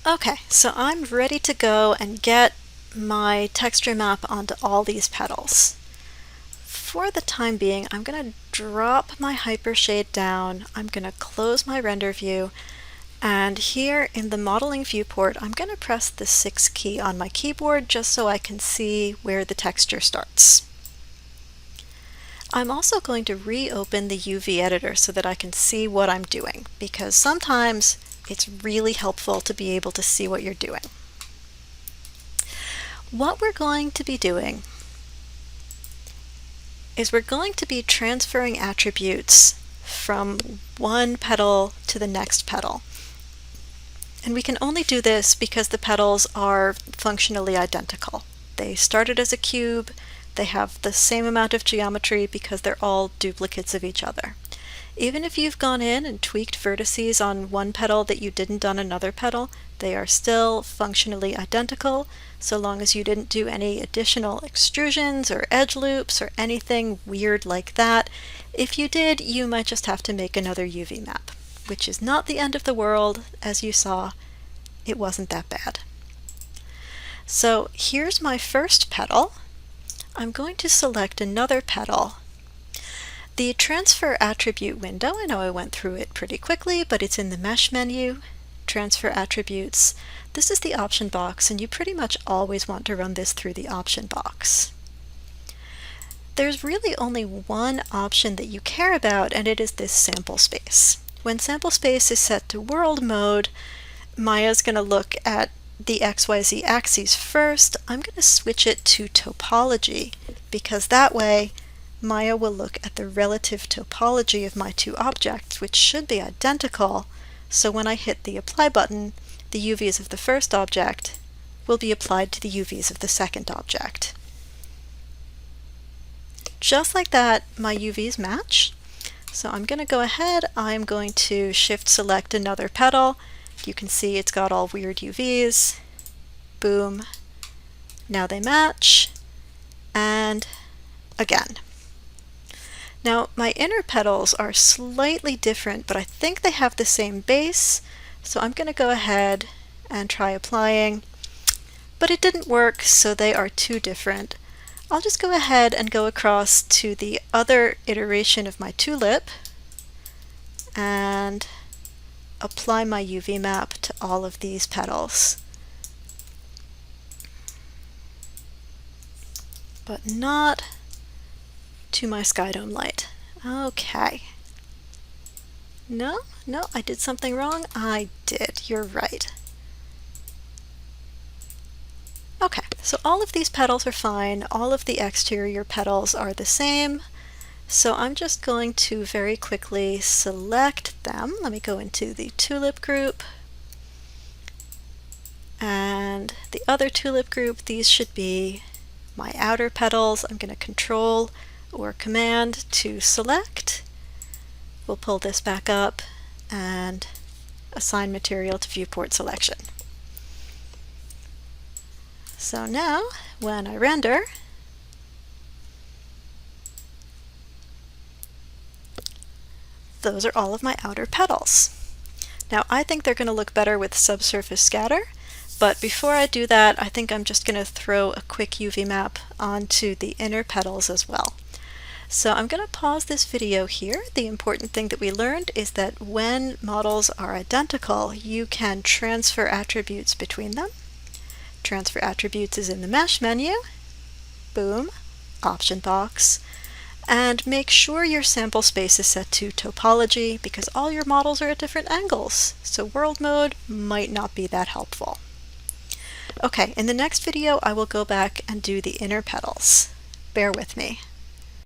Okay, so I'm ready to go and get my texture map onto all these petals. For the time being, I'm going to drop my hypershade down, I'm going to close my render view, and here in the modeling viewport, I'm going to press the 6 key on my keyboard just so I can see where the texture starts. I'm also going to reopen the UV editor so that I can see what I'm doing, because sometimes it's really helpful to be able to see what you're doing. What we're going to be doing is we're going to be transferring attributes from one petal to the next petal. And we can only do this because the petals are functionally identical. They started as a cube, they have the same amount of geometry because they're all duplicates of each other. Even if you've gone in and tweaked vertices on one petal that you didn't on another petal, they are still functionally identical so long as you didn't do any additional extrusions or edge loops or anything weird like that. If you did, you might just have to make another UV map, which is not the end of the world. As you saw, it wasn't that bad. So here's my first petal. I'm going to select another petal. The transfer attribute window, I know I went through it pretty quickly, but it's in the mesh menu, transfer attributes. This is the option box, and you pretty much always want to run this through the option box. There's really only one option that you care about, and it is this sample space. When sample space is set to world mode, Maya's going to look at the XYZ axes first. I'm going to switch it to topology because that way Maya will look at the relative topology of my two objects, which should be identical, so when I hit the apply button, the UVs of the first object will be applied to the UVs of the second object. Just like that, my UVs match. So I'm going to go ahead, I'm going to shift select another petal. You can see it's got all weird UVs. Boom. Now they match. And again. Now my inner petals are slightly different, but I think they have the same base. So I'm going to go ahead and try applying. But it didn't work, so they are too different. I'll just go ahead and go across to the other iteration of my tulip and apply my UV map to all of these petals. But not to my sky dome light. Okay. No, I did something wrong. I did, you're right. Okay, so all of these petals are fine. All of the exterior petals are the same. So I'm just going to very quickly select them. Let me go into the tulip group and the other tulip group. These should be my outer petals. I'm going to Control or Command to select. We'll pull this back up and assign material to viewport selection. So now, when I render, those are all of my outer petals. Now I think they're going to look better with subsurface scatter, but before I do that, I think I'm just going to throw a quick UV map onto the inner petals as well. So I'm going to pause this video here. The important thing that we learned is that when models are identical, you can transfer attributes between them. Transfer attributes is in the mesh menu. Boom, option box. And make sure your sample space is set to topology because all your models are at different angles. So world mode might not be that helpful. Okay, in the next video I will go back and do the inner petals. Bear with me.